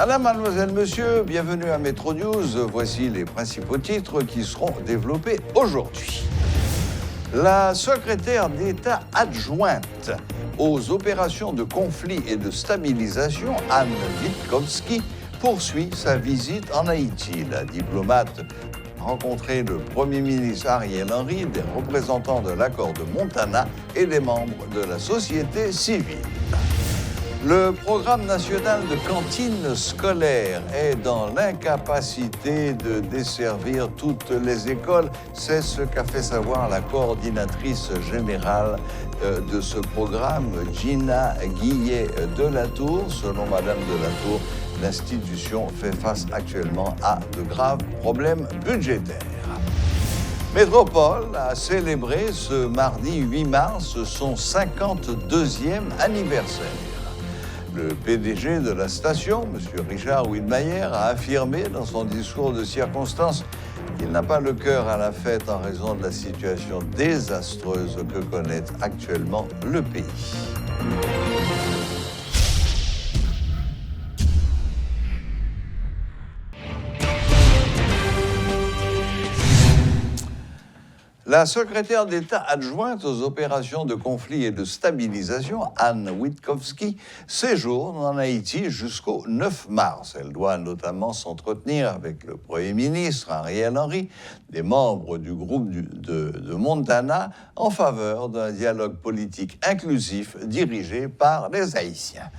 Madame, mademoiselle, monsieur, bienvenue à Métro News. Voici les principaux titres qui seront développés aujourd'hui. La secrétaire d'État adjointe aux opérations de conflit et de stabilisation, Anne Wittkowski, poursuit sa visite en Haïti. La diplomate a rencontré le Premier ministre Ariel Henry, des représentants de l'accord de Montana et des membres de la société civile. Le programme national de cantine scolaire est dans l'incapacité de desservir toutes les écoles. C'est ce qu'a fait savoir la coordinatrice générale de ce programme, Gina Guillet-Delatour. Selon Madame Delatour, l'institution fait face actuellement à de graves problèmes budgétaires. Métropole a célébré ce mardi 8 mars son 52e anniversaire. Le PDG de la station, M. Richard Widmayer, a affirmé dans son discours de circonstance qu'il n'a pas le cœur à la fête en raison de la situation désastreuse que connaît actuellement le pays. La secrétaire d'État adjointe aux opérations de conflit et de stabilisation, Anne Wittkowski, séjourne en Haïti jusqu'au 9 mars. Elle doit notamment s'entretenir avec le Premier ministre, Ariel Henry, des membres du groupe de Montana, en faveur d'un dialogue politique inclusif dirigé par les Haïtiens.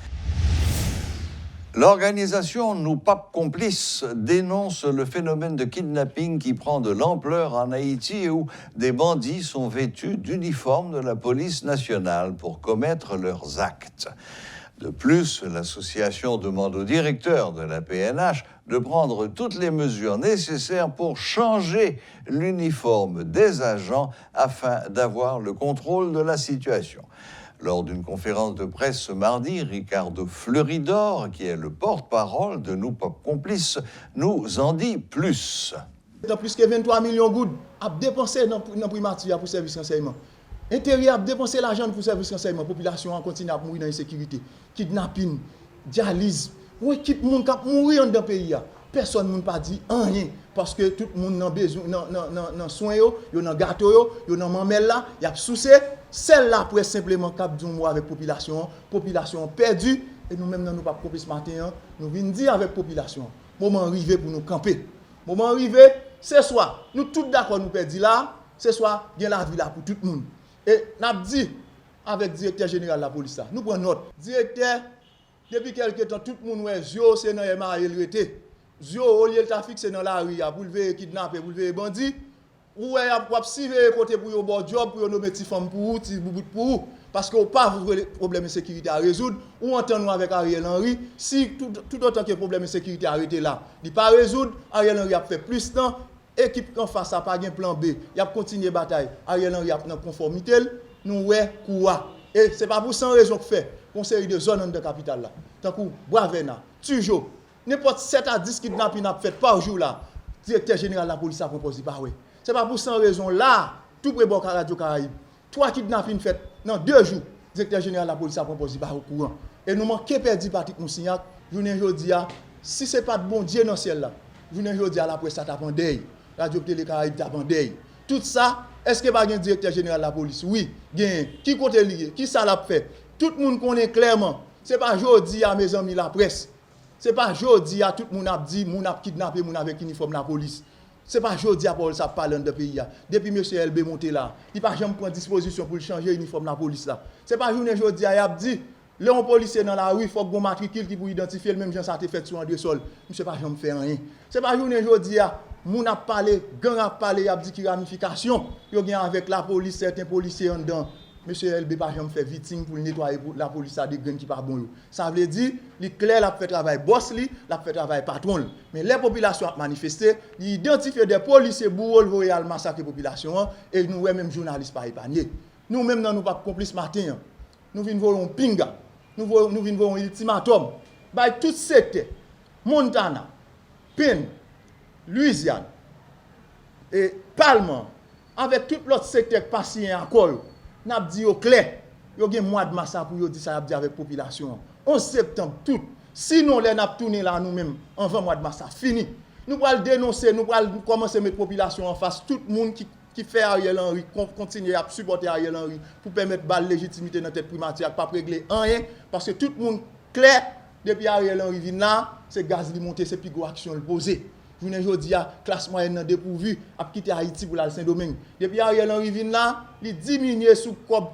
L'organisation Nous Papes Complices dénonce le phénomène de kidnapping qui prend de l'ampleur en Haïti et où des bandits sont vêtus d'uniformes de la police nationale pour commettre leurs actes. De plus, l'association demande au directeur de la PNH de prendre toutes les mesures nécessaires pour changer l'uniforme des agents afin d'avoir le contrôle de la situation. Lors d'une conférence de presse ce mardi, Ricardo Fleuridor, qui est le porte-parole de Nous Papes Complices, nous en dit plus. Dans plus que 23 millions de gouttes à dépenser dans le primature pour service renseignement. Intérieur a dépensé l'argent pour service renseignement. La population continue à mourir dans l'insécurité. Kidnapping, dialyse. Où équipe monde qui mourir dans le pays. Personne ne pas dit rien. Parce que tout le monde a besoin de soins, de gâteau, de mamelle là, il y a souci. Celle-là pourrait simplement cap du mois avec population perdue et nous-mêmes nous pas compris ce matin, nous venons dire avec population. Moment arrivé pour nous camper. Moment arrivé, c'est soit nous tous d'accord nous perdre là, c'est soit bien la vie là pour tout le monde. Et n'a dit avec le directeur général de la police là, nous prenons note. Directeur, depuis quelque temps tout le monde ouais Zio c'est dans MA il était. Zio au lieu de trafic c'est dans la rue pour lever kidnapper, pour lever bandit. Ou y a pas sivé côté pour yo bon job pour yo nommer ti femme pour ti boubout pour parce que pas le problème de sécurité à résoudre ou entendre avec Ariel Henry si tout autant que problème de sécurité arrêté là il pas résoudre Ariel Henry a fait plus temps équipe en face a pas gain plan B il a continuer bataille Ariel Henry a dans conformité nous ouais quoi et c'est pas pour sans raison que fait conseil de zone de capitale là tant que Bravena toujours n'importe 7 à 10 kidnapping a fait par jour là directeur général de la police a proposé pas ouais. C'est pas pour sans raison là, tout près de Radio Caraïbe. 3 kidnappings faits dans 2 jours. Le directeur général de la police a proposé par au courant. Et nous manquons perdu Patrick Moussignac. Journée aujourd'hui, si ce n'est pas de bon Dieu dans le ciel là, journée aujourd'hui, la presse a tapé Radio Télé Caraïbe tapé. Tout ça, est-ce que pas un directeur général de la police? Oui, gain. Qui côté lié? Qui ça l'a fait? Tout le monde connaît clairement. Ce n'est pas aujourd'hui à mes amis la presse. Ce n'est pas aujourd'hui à tout le monde a dit, moun a kidnappé, moun avec uniforme de la police. Ce n'est pas aujourd'hui à Paul ça parle dans le pays. Depuis M. LB monté là, il n'a pas jamais pris disposition pour changer l'uniforme de la police là. Ce n'est pas journée aujourd'hui à dit, les policiers dans la rue, il faut qu'on matricule qui pour identifier le même gens ça a été fait sur un deux sol. M. pas jamais fait rien. Ce n'est pas journée aujourd'hui à moun a parlé, gang a parlé, il a dit qu'il y a ramification. Il y a avec la police, certains policiers en dedans. Monsieur LB pas jamais fait victime pour nettoyer la police à des gangs qui pas bon. Ça veut dire, il clair la fait travail boss li, la fait travail patron. Mais les populations ont manifesté, ils identifient des policiers pour relever le massacre de la population et nous même journalistes pas épargnés. Nous même nous pas complices matin. Nous venons voir un pinga. Nous venons voir un ultimatum. By tout secteur, Montana, Penn, Louisiane et Palma avec tout l'autre secteur passé encore. N'a dit au clair, il y a un mois de massa pour dire ça avec la population. 11 septembre, tout, Sinon, les n'a tourné là nous-mêmes, avant mois de mars, ça fini. Nous allons dénoncer, nous allons commencer à mettre la population en face, tout le monde qui fait Ariel Henry, continue à supporter Ariel Henry pour permettre de légitimité dans la tête primature, pas régler rien, parce que tout le monde clair, depuis Ariel Henry vient là, c'est gaz qui monte, c'est plus gros action le poser. Je ne dis pas, classe moyenne dépourvue, à quitter Haïti pour la Saint-Domingue. Depuis Ariel Henry vient là, il diminue sous cob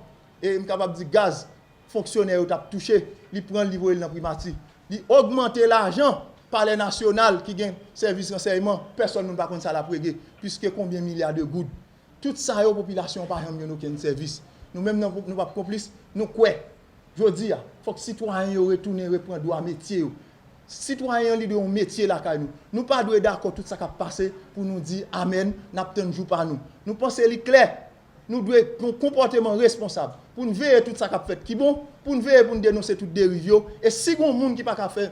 et capable de dire gaz fonctionnaire qui a touché, il prend le niveau dans la primature. Il augmente l'argent par les nationales qui gagnent service renseignement, personne ne va pas ça la préguer, puisque combien de milliards de gouttes. Tout ça, la population par exemple, n'a aucun service. Nous-mêmes, nous ne sommes pas complices, nous quoi. Je dis, il faut que les citoyens retournent reprendre droit métier. Citoyens li de un métier là nous. Nous pas doit d'accord tout ça qui a passé pour nous dire amen, n'a pas jour par nous. Nous pensons li clair. Nous devons un comportement responsable pour nous veiller tout ça qui a fait qui bon, pour nous veiller pour nous dénoncer toute dérive et si gon monde qui pas ka faire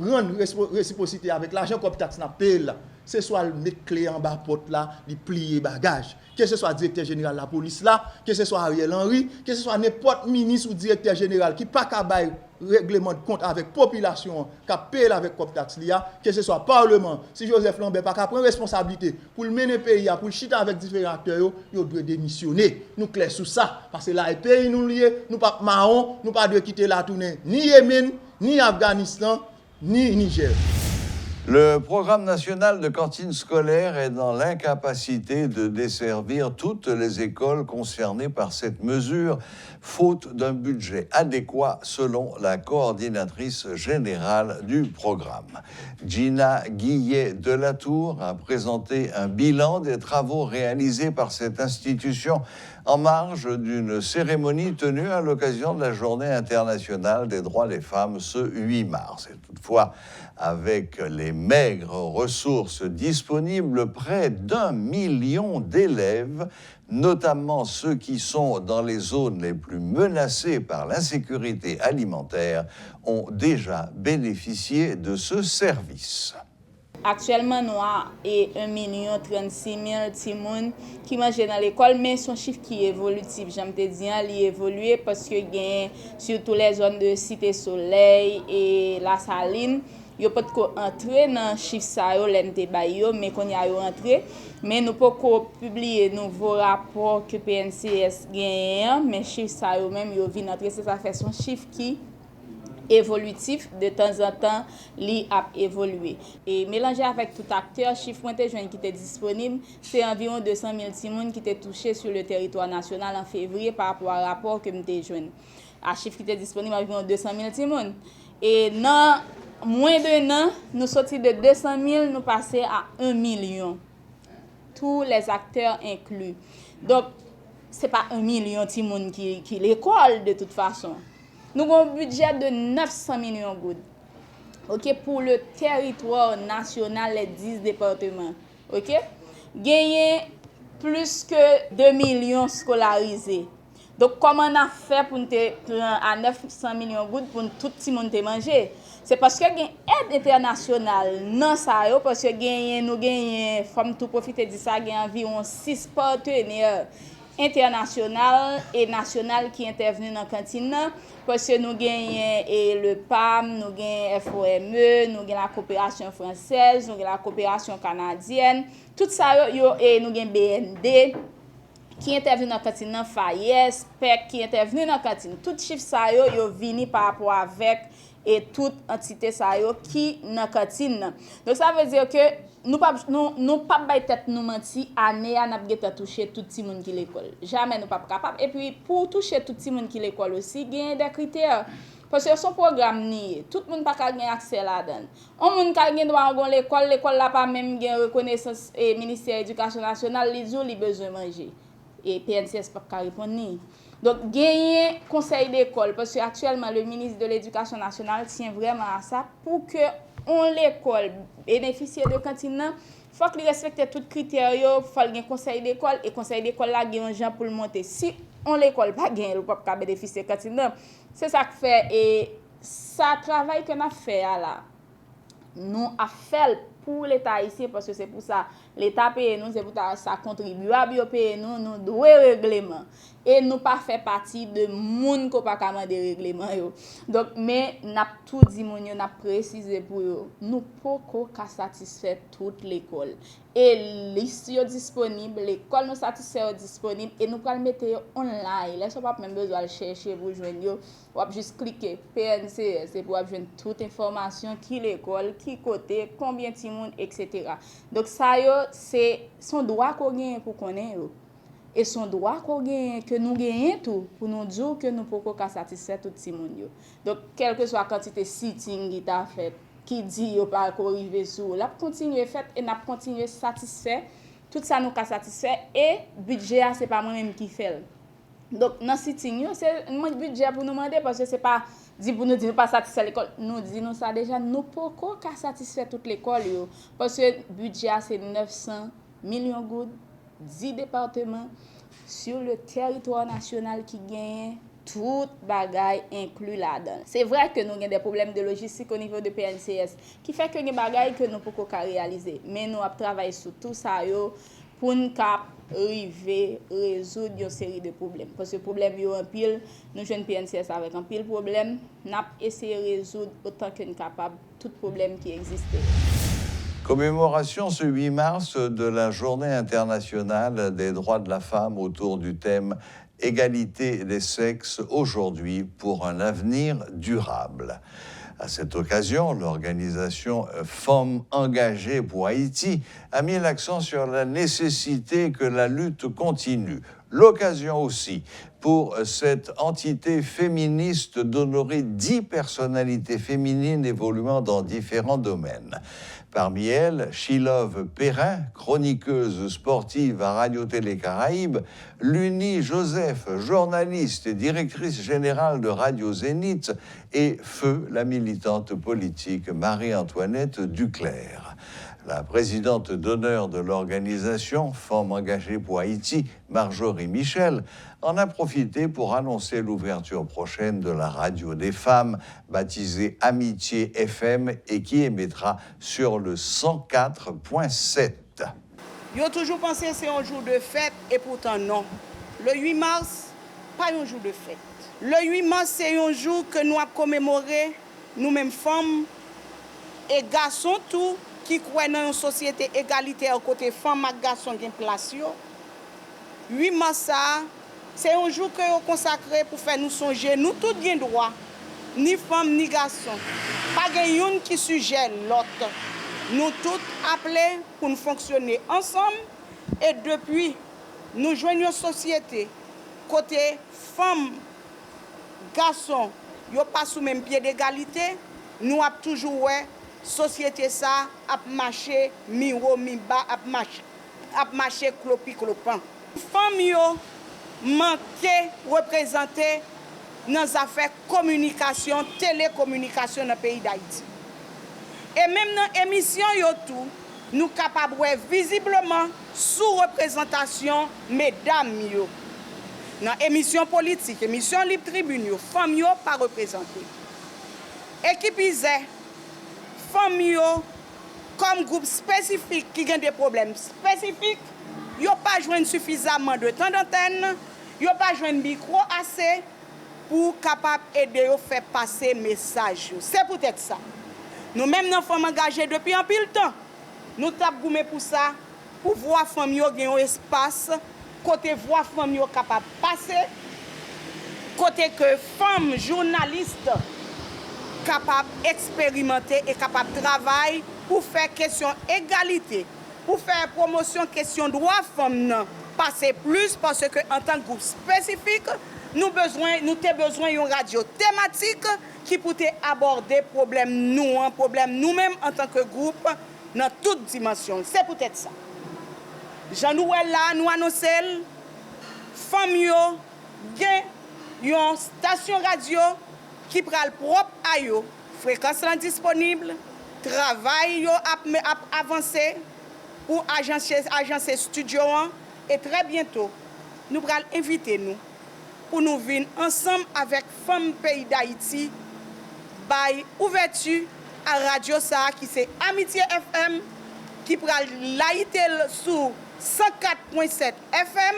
rendre réciprocité avec l'argent comme taxe n'a payé là, c'est soit le mettre clé en bas porte là, li plier bagage. Que ce soit directeur général de la police là, que ce soit Ariel Henry, que ce soit n'importe ministre ou directeur général qui pas ka bail règlement de compte avec population qui paye avec cop tax liya, que ce soit parlement, si Joseph Lambert pas prendre responsabilité pour le mener pays pour le chiter avec différents acteurs, yo doit démissionner. Nous clair sur ça parce que là pays nous lié, nous pas marron, nous pas doit quitter la tournée ni Yémen, ni Afghanistan, ni Niger. Le programme national de cantine scolaire est dans l'incapacité de desservir toutes les écoles concernées par cette mesure, faute d'un budget adéquat selon la coordinatrice générale du programme. Gina Guillet-Delatour a présenté un bilan des travaux réalisés par cette institution en marge d'une cérémonie tenue à l'occasion de la Journée internationale des droits des femmes ce 8 mars. Et toutefois, avec les maigres ressources disponibles, près d'1 million d'élèves, notamment ceux qui sont dans les zones les plus menacées par l'insécurité alimentaire, ont déjà bénéficié de ce service. Actuellement, nous avons 1,36 million de gens qui mangent dans l'école, mais son chiffre qui est évolutif. J'aime te dire, il évolue parce que surtout les zones de Cité Soleil et La Saline, il peut entrer dans le chiffre ça, mais qu'on y a entré. Mais nous pouvons publier nouveau rapport que PNCS gagne, mais chiffre ça même il vient entrer, ça fait son chiffre qui évolutif, de temps en temps, li a évolué. Et mélangé avec tout acteur, chiffre pointé qui était disponible, c'est environ 200 000 personnes qui étaient touchés sur le territoire national en février par rapport au rapport que nous joint. À chiffre qui était disponible, environ 200 000 personnes. Et dans moins d'un an, nous sortis de 200 000, nous passons à 1 million. Tous les acteurs inclus. Donc, ce n'est pas 1 million de personnes qui l'école de toute façon. Nous avons un budget de 900 millions de gouttes. OK, pour le territoire national, les 10 départements. OK? Gagner plus que 2 millions scolarisés. Donc, comment on a fait pour nous prendre à 900 millions de gouttes pour tout le monde manger? C'est parce que y a une aide internationale dans ça, parce que nous gagnons, faut tout profiter de ça, environ 6 partenaires international et national qui interviennent dans la cantine parce que nous gagnons le PAM, nous gagnons FOME, nous gagnons la coopération française, nous gagnons la coopération canadienne, tout ça et nous gagnons BND qui interviennent dans la cantine, FAIES, PEC qui interviennent dans la cantine. Tout chiffre ça yo vini par rapport avec et toute entité ça qui dans la cantine. Donc ça veut dire que nous pas bay tête nous menti année à n'a toucher tout petit monde qui l'école. Jamais nous pas capable et puis pour toucher tout petit monde qui l'école aussi, il y a des critères. Parce que son programme ni tout le monde pas gagner accès là-dedans. On monde ka gagner droit à l'école là pas même gain reconnaissance et ministère de l'éducation nationale les jours li besoin manger. Et PNCS pas répondre ni. Donc gagner conseil d'école parce que actuellement le ministre de l'éducation nationale tient vraiment à ça pour que l'école bénéficier de cantine, faut qu'il respecte tous les critères, faut un conseil d'école et conseil d'école là gagne un gens pour le monter. Si on l'école pas gagne le pas bénéficier de cantine, c'est ça que fait et ça travail que n'a fait là. Nous a fait pour l'État haïtien parce que c'est pour ça l'État paye nous, c'est pour ça contribuable yo paye nous, nous doit règlement. Et nous pas fait partie de moun ko pa ka mande règlement yo. Donc mais n'a tout dit moun yo, n'a précisé pour yo, nous poko ka satisfaire toute l'école. Et liste yo disponible, l'école nous satisfait disponible et nous pral mettre yo online. Là so pas même besoin de chercher pour joindre yo, ou juste cliquer PNCS c'est pour joindre toute information qui l'école, qui côté, combien de monde etc. Donc ça yo c'est son droit qu'on gagne pour connaître yo. Et son droit qu'on gagne que nous gagnons tout pour nous dire que nous pouvons pas satisfaire tout le monde. Donc quelle que soit la quantité sitting qui t'a fait qui dit yo pas arriver sur la continuer fait et n'a continuer satisfaire tout ça nous ka satisfaire et budget c'est pas moi même qui fait. Donc dans sitting c'est mon budget pour nous demander parce que c'est pas dit pour nous dire pas satisfaire l'école, nous dit nous ça déjà nous pouvons pas satisfaire toute l'école parce que budget c'est 900 millions gouttes 10 départements sur le territoire national qui gagnent tout bagay inclus là-dedans. C'est vrai que nous avons des problèmes de logistique au niveau de PNCS qui fait que nous bagay que nous pouvons pas réaliser. Mais nous avons travaillé sur tout ça pour nous arriver résoudre une série de problèmes. Parce que problème yo en pile, nous jeunes PNCS avec un pile problème, nous avons essayé de résoudre autant que nous capables tout problème qui existait. Commémoration ce 8 mars de la Journée internationale des droits de la femme autour du thème Égalité des sexes aujourd'hui pour un avenir durable. À cette occasion, l'organisation Femmes engagées pour Haïti a mis l'accent sur la nécessité que la lutte continue. L'occasion aussi pour cette entité féministe d'honorer 10 personnalités féminines évoluant dans différents domaines. Parmi elles, Chilove Perrin, chroniqueuse sportive à Radio-Télé Caraïbes, Luni Joseph, journaliste et directrice générale de Radio Zénith, et Feu, la militante politique Marie-Antoinette Duclerc. La présidente d'honneur de l'organisation Femmes engagées pour Haïti, Marjorie Michel, en a profité pour annoncer l'ouverture prochaine de la radio des femmes, baptisée Amitié FM et qui émettra sur le 104.7. Ils ont toujours pensé que c'est un jour de fête et pourtant non. Le 8 mars, pas un jour de fête. Le 8 mars, c'est un jour que nous avons commémoré, nous-mêmes femmes et garçons tout, qui croient dans une société égalitaire côté femmes et garçons qui ont place. 8 mars, c'est un jour que nous consacré pour faire nous songer, nous tous bien droit, ni femmes ni garçons. Pas une qui suggère l'autre. Nous tous appelés pour nous fonctionner ensemble et depuis, nous joignons une société côté femmes, garçons, ils ne sont pas sous le même pied d'égalité, nous avons toujours société ça a marché mi haut mi bas a marché clopi clopan. Femmes yo manqué représenter dans les affaires communication, télécommunication dans le pays d'Haïti. Et même dans l'émission yo tout, nous capables visiblement sous représentation mesdames yo. Dans émission politique, émission libre tribune yo, femmes yo pas représentées. Équipe Isère femmes comme groupe spécifique qui ont des problèmes spécifiques, ils n'ont pas joint suffisamment de temps d'antenne, ils n'ont pas joint micro assez pour capable aider à faire passer message. C'est peut-être ça. Nous-mêmes, nous sommes engagés depuis un pile temps. Nous avons pour ça, pour voir les femmes gagner un espace, côté voir les femmes capables de passer, côté que femmes journalistes capable d'expérimenter et capable de travailler pour faire question égalité, pour faire promotion question droit femmes passer plus parce que en tant que groupe spécifique, nous avons besoin d'une radio thématique qui peut aborder problème nous-mêmes en tant que groupe dans toutes dimensions. C'est peut-être ça. Jean-Nouël là nous annonçons femmes yo gen une station radio qui pral propre à yo, fréquence disponible, travail yo avancé pour agencer studio et très bientôt nous pral inviter nous pour nous venir ensemble avec femmes pays d'Haïti by ouverture à radio ça qui c'est Amitié FM qui pral laïté sous 104.7 FM,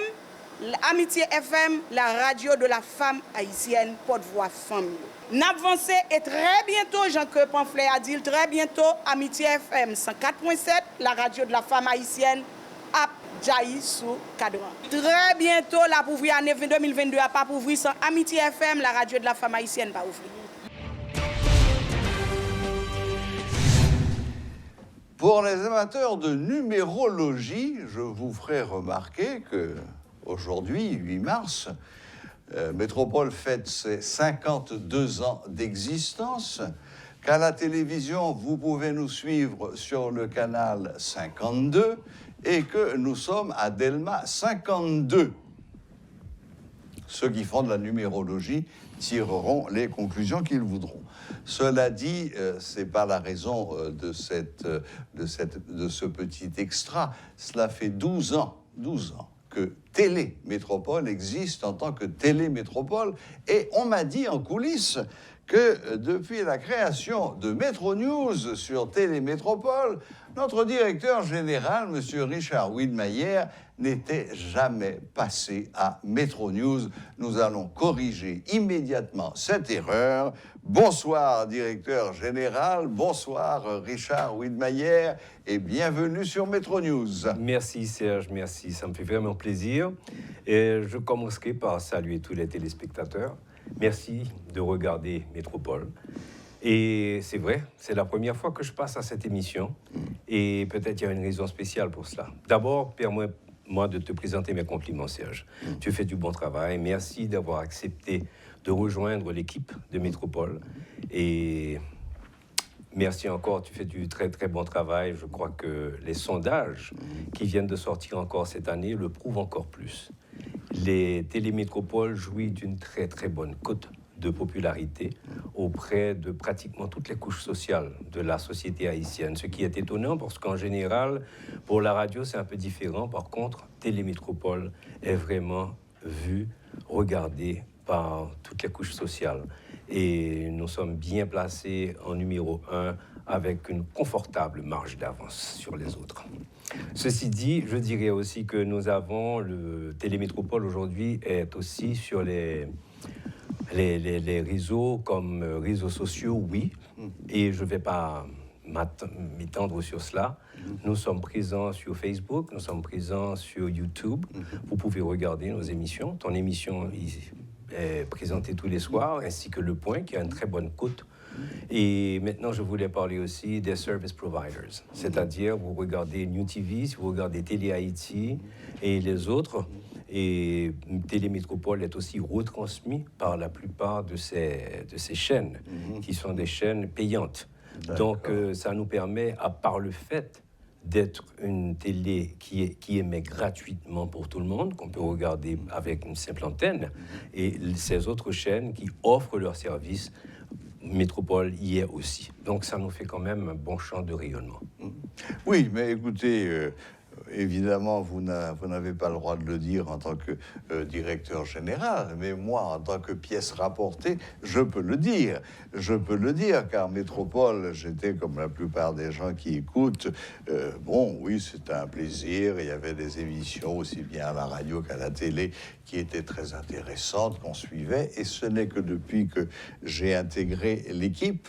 Amitié FM, la radio de la femme haïtienne, porte-voix femme. N'avancez et très bientôt, Jean-Claude Pamphlet a dit, très bientôt, Amitié FM 104.7, la radio de la femme haïtienne, a jailli sous cadran. Très bientôt, la pour ouvrir année 2022 a pas pour ouvrir sans Amitié FM, la radio de la femme haïtienne pas ouvrir. Pour les amateurs de numérologie, je vous ferai remarquer que aujourd'hui, 8 mars, Métropole fête ses 52 ans d'existence, qu'à la télévision, vous pouvez nous suivre sur le canal 52 et que nous sommes à Delma 52. Ceux qui font de la numérologie tireront les conclusions qu'ils voudront. Cela dit, c'est pas la raison de ce petit extra. Cela fait 12 ans que Télémétropole existe en tant que Télémétropole. Et on m'a dit en coulisses que depuis la création de Métro News sur Télémétropole, notre directeur général, M. Richard Widmayer, n'était jamais passé à Métro News. Nous allons corriger immédiatement cette erreur. Bonsoir, directeur général. Bonsoir, Richard Widmayer. Et bienvenue sur Métro News. Merci, Serge. Merci. Ça me fait vraiment plaisir. Et je commencerai par saluer tous les téléspectateurs. Merci de regarder Métropole. Et c'est vrai, c'est la première fois que je passe à cette émission. Et peut-être il y a une raison spéciale pour cela. D'abord, permets-moi de te présenter mes compliments, Serge. Tu fais du bon travail. Merci d'avoir accepté de rejoindre l'équipe de Métropole. Et merci encore, tu fais du très très bon travail. Je crois que les sondages qui viennent de sortir encore cette année le prouvent encore plus. Les télémétropoles jouissent d'une très très bonne cote de popularité auprès de pratiquement toutes les couches sociales de la société haïtienne. Ce qui est étonnant parce qu'en général, pour la radio, c'est un peu différent. Par contre, Télémétropole est vraiment vue, regardée par toutes les couches sociales. Et nous sommes bien placés en numéro 1 avec une confortable marge d'avance sur les autres. Ceci dit, je dirais aussi que nous avons le Télémétropole aujourd'hui est aussi sur les réseaux comme réseaux sociaux, oui, et je ne vais pas m'étendre sur cela. Nous sommes présents sur Facebook, nous sommes présents sur YouTube. Vous pouvez regarder nos émissions. Ton émission est présentée tous les soirs, ainsi que Le Point, qui a une très bonne cote. Et maintenant, je voulais parler aussi des service providers, c'est-à-dire vous regardez New TV, si vous regardez Télé Haïti et les autres. Et Télémétropole est aussi retransmis par la plupart de ces chaînes, qui sont des chaînes payantes. Donc, ça nous permet, à part le fait d'être une télé qui émet gratuitement pour tout le monde, qu'on peut regarder avec une simple antenne, et ces autres chaînes qui offrent leurs services, Métropole y est aussi. Donc, ça nous fait quand même un bon champ de rayonnement. Oui, mais écoutez... évidemment, vous n'avez pas le droit de le dire en tant que directeur général, mais moi, en tant que pièce rapportée, je peux le dire. Je peux le dire, car Métropole, j'étais comme la plupart des gens qui écoutent. Bon, oui, c'était un plaisir. Il y avait des émissions, aussi bien à la radio qu'à la télé, qui étaient très intéressantes, qu'on suivait. Et ce n'est que depuis que j'ai intégré l'équipe,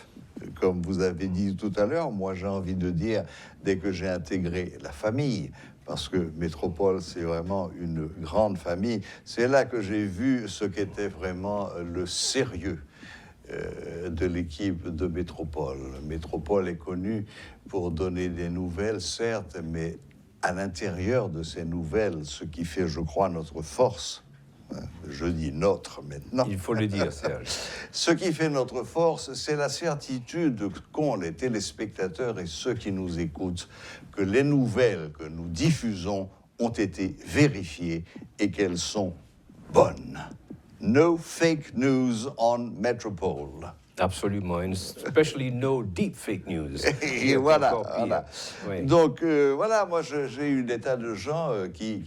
comme vous avez dit tout à l'heure, moi j'ai envie de dire, dès que j'ai intégré la famille, parce que Métropole, c'est vraiment une grande famille, c'est là que j'ai vu ce qu'était vraiment le sérieux de l'équipe de Métropole. Métropole est connue pour donner des nouvelles, certes, mais à l'intérieur de ces nouvelles, ce qui fait, je crois, notre force. Je dis notre maintenant. Il faut le dire, Serge. Ce qui fait notre force, c'est la certitude qu'ont les téléspectateurs et ceux qui nous écoutent que les nouvelles que nous diffusons ont été vérifiées et qu'elles sont bonnes. No fake news on Metropole. Absolument, and especially no deep fake news. Et voilà. Oui. Donc, voilà, moi, j'ai eu des tas de gens qui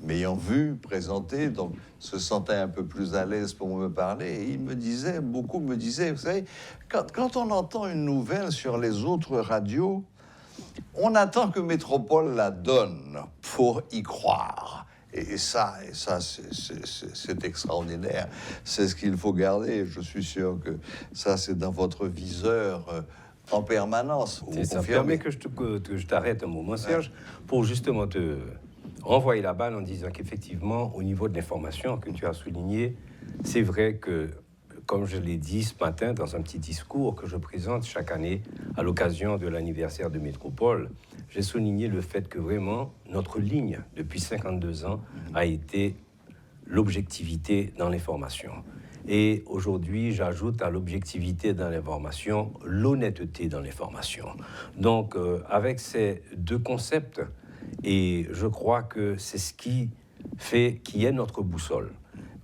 m'ayant vu présenter, donc se sentait un peu plus à l'aise pour me parler. Et il me disait, beaucoup me disaient, vous savez, quand on entend une nouvelle sur les autres radios, on attend que Métropole la donne pour y croire. Et ça c'est extraordinaire. C'est ce qu'il faut garder. Je suis sûr que ça, c'est dans votre viseur en permanence. Ça me permet que je t'arrête un moment, Serge, pour justement te renvoyer la balle en disant qu'effectivement, au niveau de l'information que tu as souligné, c'est vrai que, comme je l'ai dit ce matin dans un petit discours que je présente chaque année à l'occasion de l'anniversaire de Métropole, j'ai souligné le fait que vraiment, notre ligne, depuis 52 ans, a été l'objectivité dans l'information. Et aujourd'hui, j'ajoute à l'objectivité dans l'information, l'honnêteté dans l'information. Donc, avec ces deux concepts, et je crois que c'est ce qui est notre boussole.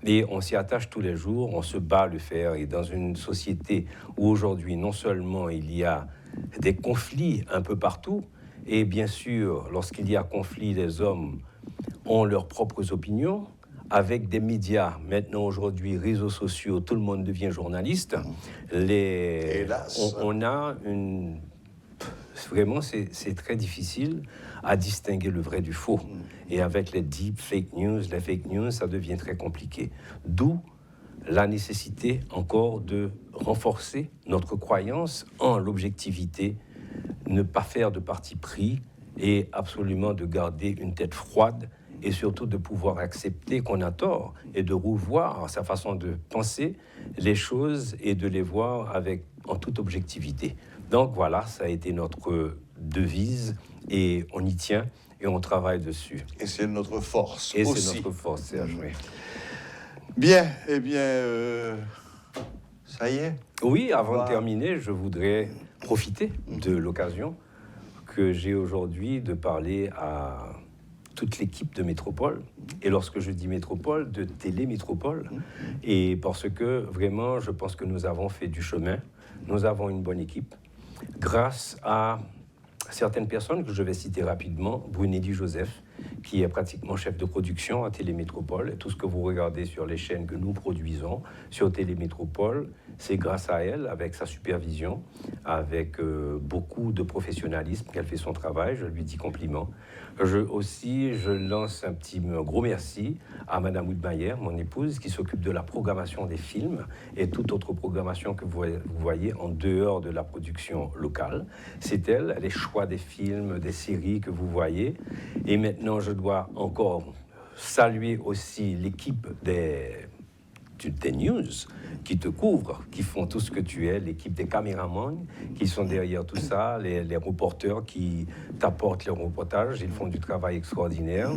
Et on s'y attache tous les jours, on se bat à le faire. Et dans une société où aujourd'hui, non seulement il y a des conflits un peu partout, et bien sûr, lorsqu'il y a conflit, les hommes ont leurs propres opinions, avec des médias, maintenant aujourd'hui, réseaux sociaux, tout le monde devient journaliste. Hélas. On a une... Vraiment, c'est très difficile à distinguer le vrai du faux. Et avec les deep fake news, ça devient très compliqué. D'où la nécessité encore de renforcer notre croyance en l'objectivité, ne pas faire de parti pris et absolument de garder une tête froide et surtout de pouvoir accepter qu'on a tort et de revoir sa façon de penser les choses et de les voir en toute objectivité. Donc voilà, ça a été notre devise et on y tient et on travaille dessus. Et c'est notre force et aussi. C'est notre force, Serge, oui. Bien, eh bien, ça y est. Oui, avant de terminer, je voudrais profiter de l'occasion que j'ai aujourd'hui de parler à toute l'équipe de Métropole. Et lorsque je dis Métropole, de Télémétropole. Et parce que vraiment, je pense que nous avons fait du chemin. Nous avons une bonne équipe. Grâce à certaines personnes que je vais citer rapidement, Brunelli Joseph, qui est pratiquement chef de production à Télémétropole. Et tout ce que vous regardez sur les chaînes que nous produisons sur Télémétropole, c'est grâce à elle, avec sa supervision, avec beaucoup de professionnalisme qu'elle fait son travail. Je lui dis compliment. Je lance un gros merci à Madame Widmayer, mon épouse, qui s'occupe de la programmation des films et toute autre programmation que vous voyez en dehors de la production locale. C'est elle, les choix des films, des séries que vous voyez. Et maintenant, je dois encore saluer aussi l'équipe des news qui te couvrent, qui font tout ce que tu es, l'équipe des caméramans qui sont derrière tout ça, les reporters qui t'apportent les reportages, ils font du travail extraordinaire.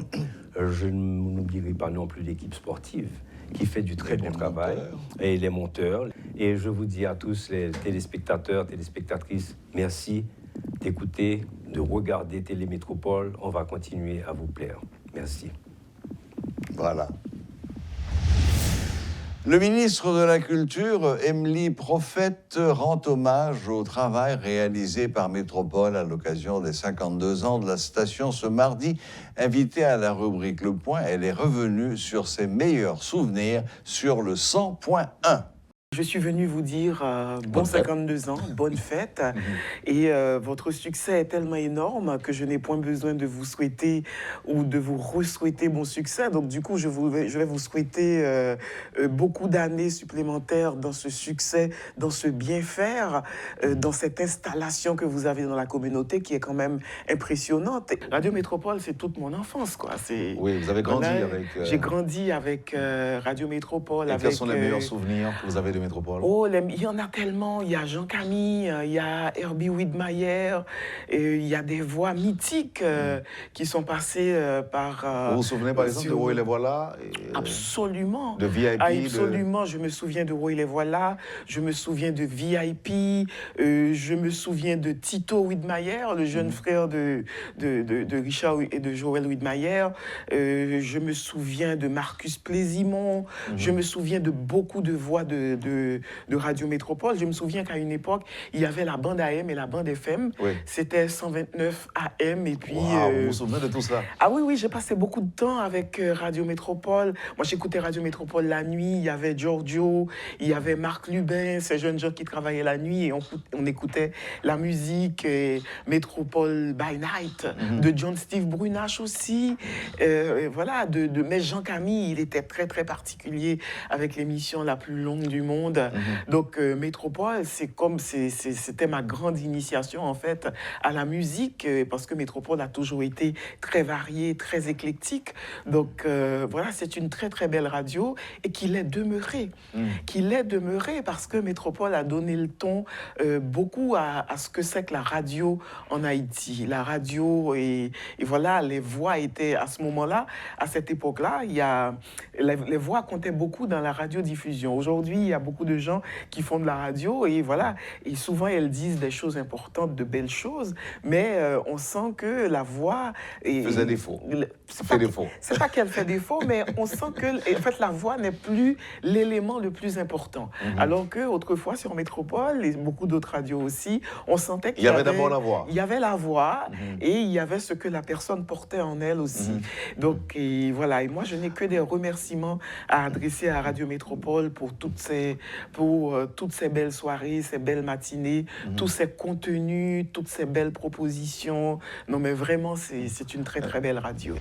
Je n'oublierai pas non plus l'équipe sportive qui fait du très bon travail, et les monteurs. Et je vous dis à tous les téléspectateurs, téléspectatrices, merci d'écouter, de regarder Télémétropole. On va continuer à vous plaire. Merci. Voilà. Le ministre de la Culture, Emily Prophète, rend hommage au travail réalisé par Métropole à l'occasion des 52 ans de la station ce mardi. Invitée à la rubrique Le Point, elle est revenue sur ses meilleurs souvenirs sur le 100.1. Je suis venu vous dire bon 52 ans, bonne fête. Et votre succès est tellement énorme que je n'ai point besoin de vous souhaiter ou de vous re-souhaiter bon succès. Donc du coup, je vais vous souhaiter beaucoup d'années supplémentaires dans ce succès, dans ce bien-faire, dans cette installation que vous avez dans la communauté qui est quand même impressionnante. Radio Métropole, c'est toute mon enfance, quoi. Oui, vous avez grandi avec... J'ai grandi avec Radio Métropole. Et quels sont les meilleurs souvenirs que vous avez de Métropole? Oh, il y en a tellement. Il y a Jean Camille, il y a Herbie Widmayer, il y a des voix mythiques qui sont passées par... vous vous souvenez par exemple de Roy Les Voilà Absolument. De VIP. Absolument. Je me souviens de Roy Les Voilà, je me souviens de VIP, je me souviens de Tito Widmayer, le jeune frère de Richard et de Joël Widmayer. Je me souviens de Marcus Plaisimont. Je me souviens de beaucoup de voix de de Radio Métropole. Je me souviens qu'à une époque, il y avait la bande AM et la bande FM. Oui. C'était 129 AM et puis... Waouh, vous vous souvenez de tout ça? Ah oui, oui, j'ai passé beaucoup de temps avec Radio Métropole. Moi, j'écoutais Radio Métropole la nuit. Il y avait Giorgio, il y avait Marc Lubin, ces jeunes gens qui travaillaient la nuit et on écoutait la musique Métropole by Night de John Steve Brunache aussi. Voilà, mais Jean Camille, il était très, très particulier avec l'émission la plus longue du monde. Donc, Métropole, c'était ma grande initiation, en fait, à la musique, parce que Métropole a toujours été très variée, très éclectique. Donc, voilà, c'est une très, très belle radio et qu'il est demeuré. Qu'il est demeuré parce que Métropole a donné le ton beaucoup à ce que c'est que la radio en Haïti. La radio, et voilà, les voix étaient, à ce moment-là, à cette époque-là, les voix comptaient beaucoup dans la radiodiffusion. Aujourd'hui, il y a beaucoup de gens qui font de la radio et voilà, et souvent elles disent des choses importantes, de belles choses, mais on sent que la voix... Faisait défaut. C'est pas qu'elle fait défaut, mais on sent que en fait, la voix n'est plus l'élément le plus important. Alors qu'autrefois, sur Métropole, et beaucoup d'autres radios aussi, on sentait qu'il y avait d'abord la voix. Il y avait la voix et il y avait ce que la personne portait en elle aussi. Donc, voilà. Et moi, je n'ai que des remerciements à adresser à Radio Métropole pour toutes ces belles soirées, ces belles matinées, tous ces contenus, toutes ces belles propositions. Non, mais vraiment, c'est une très, très belle radio.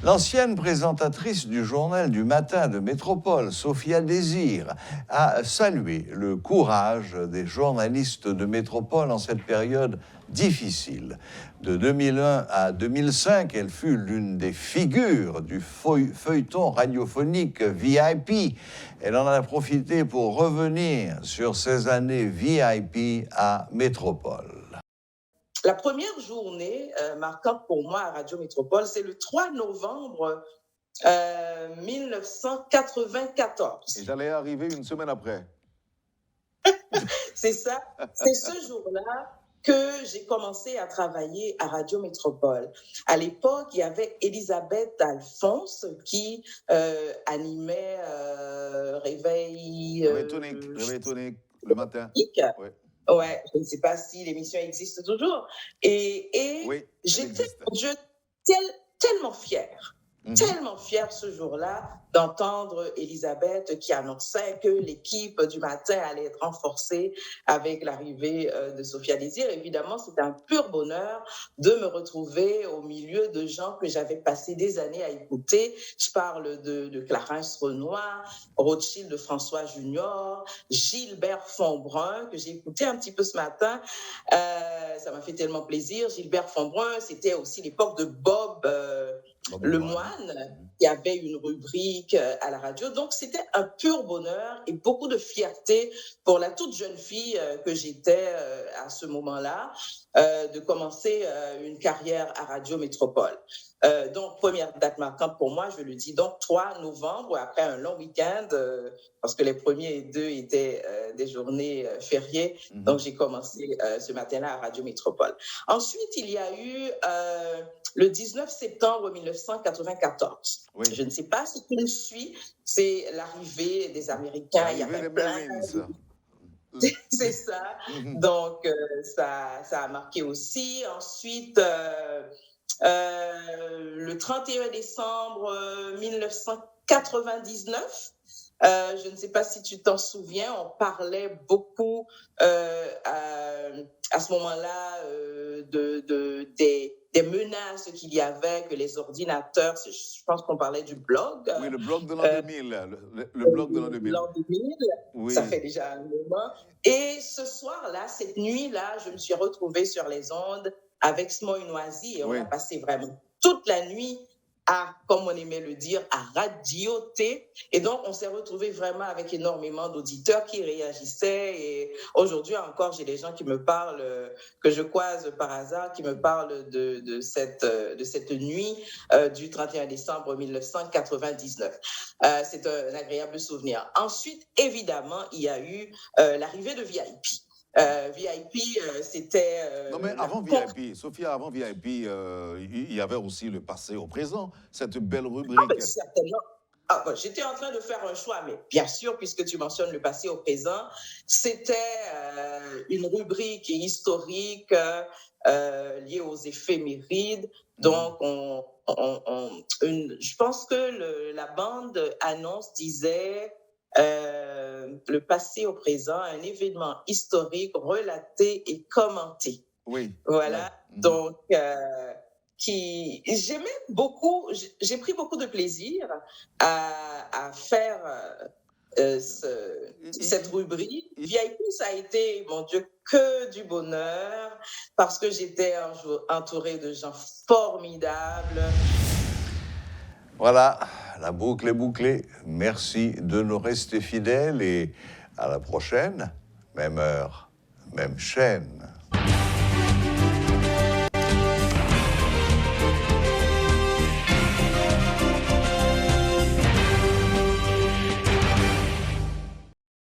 L'ancienne présentatrice du journal du matin de Métropole, Sophia Désir, a salué le courage des journalistes de Métropole en cette période difficile. De 2001 à 2005, elle fut l'une des figures du feuilleton radiophonique VIP. Elle en a profité pour revenir sur ces années VIP à Métropole. La première journée marquante pour moi à Radio Métropole, c'est le 3 novembre 1994. Et j'allais arriver une semaine après. C'est ça, c'est ce jour-là que j'ai commencé à travailler à Radio Métropole. À l'époque, il y avait Elisabeth Alphonse qui animait Réveil tonique le matin. Oui. Ouais, je ne sais pas si l'émission existe toujours. Et oui, j'étais tellement fière, tellement fière ce jour-là d'entendre Elisabeth qui annonçait que l'équipe du matin allait être renforcée avec l'arrivée de Sophia Désir. Évidemment, c'était un pur bonheur de me retrouver au milieu de gens que j'avais passé des années à écouter. Je parle de Clarence Renoir, Rothschild de François Junior, Gilbert Fonbrun, que j'ai écouté un petit peu ce matin. Ça m'a fait tellement plaisir. Gilbert Fonbrun, c'était aussi l'époque de Bob Lemoine, qui avait une rubrique à la radio. Donc, c'était un pur bonheur et beaucoup de fierté pour la toute jeune fille que j'étais à ce moment-là, de commencer une carrière à Radio Métropole. Donc, première date marquante pour moi, je le dis, donc 3 novembre, après un long week-end, parce que les premiers et 2 étaient des journées fériées. Donc, j'ai commencé ce matin-là à Radio Métropole. Ensuite, il y a eu le 19 septembre 1994. Oui. Je ne sais pas si tu me suis, c'est l'arrivée des Américains. Il y avait plein. C'est ça. Donc, ça a marqué aussi. Ensuite, le 31 décembre 1999, je ne sais pas si tu t'en souviens, on parlait beaucoup à ce moment-là des menaces qu'il y avait, que les ordinateurs, je pense qu'on parlait du blog. Oui, le blog de l'an 2000. Le blog de l'an 2000. L'an 2000, oui. Ça fait déjà un moment. Et ce soir-là, cette nuit-là, je me suis retrouvée sur les ondes avec Smoy Noisy et on a passé vraiment toute la nuit à, comme on aimait le dire, à radioter. Et donc, on s'est retrouvés vraiment avec énormément d'auditeurs qui réagissaient. Et aujourd'hui encore, j'ai des gens qui me parlent, que je croise par hasard, qui me parlent de cette nuit du 31 décembre 1999. C'est un agréable souvenir. Ensuite, évidemment, il y a eu l'arrivée de VIP. VIP, c'était... non, mais avant VIP, Sophia, avant VIP, il y avait aussi le passé au présent, cette belle rubrique. Certainement. J'étais en train de faire un choix, mais bien sûr, puisque tu mentionnes le passé au présent, c'était une rubrique historique liée aux éphémérides. Donc, je pense que la bande annonce disait le passé au présent, un événement historique relaté et commenté. Oui. Voilà. Ouais. Donc, j'aimais beaucoup, j'ai pris beaucoup de plaisir à faire cette rubrique. VIP, ça a été, mon Dieu, que du bonheur, parce que j'étais entourée de gens formidables. Voilà, la boucle est bouclée. Merci de nous rester fidèles et à la prochaine, même heure, même chaîne.